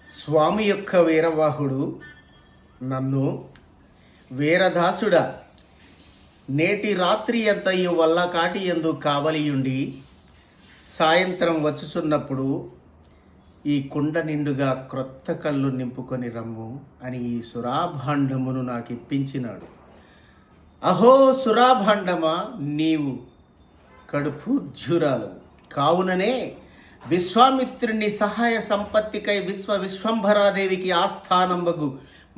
స్వామి యొక్క వీరవాహుడు నన్ను వీరదాసుడా నేటి రాత్రి ఎంతయు వల్ల కాటి ఎందు కావలియుండి సాయంత్రం వచ్చుచున్నప్పుడు ఈ కుండ నిండుగా క్రొత్త కళ్ళు నింపుకొని రమ్ము అని ఈ సురాభాండమును నాకు ఇప్పించినాడు. అహో సురాభాండమా, నీవు కడుపు జ్జురాలు కావుననే విశ్వామిత్రుని సహాయ సంపత్తికై విశ్వంభరాదేవికి ఆస్థానంబగు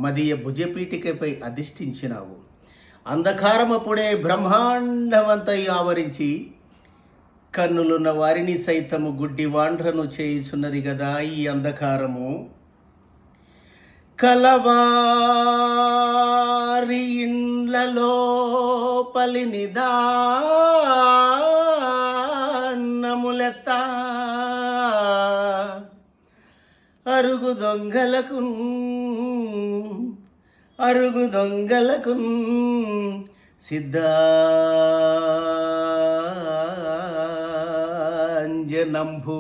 మదీయ భుజపీఠికపై అధిష్ఠించినావు. అంధకారమప్పుడే బ్రహ్మాండమంతయు ఆవరించి కన్నులున్న వారిని సైతము గుడ్డి వాండ్రను చేయుచున్నది గదా ఈ అంధకారము. కలవారి ఇండ్లలో పలి నిదానములెత్త అరుగు దొంగలకు సిద్ధాంజనంభూ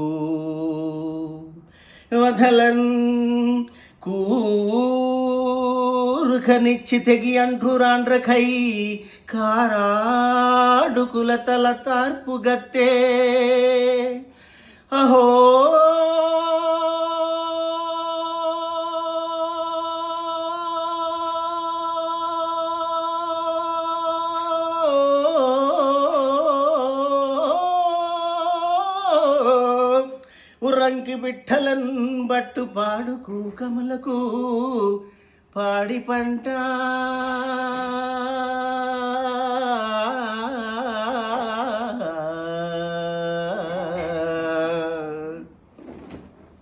వదలన్ కూరుఖనిచ్చి తెగి అంఠురాండ్రకై కారాడుకుల తల తార్పు గత్తే. అహో ఉరంకి బిట్టలన్ బట్టు పాడుకు కమలకు పాడి పంట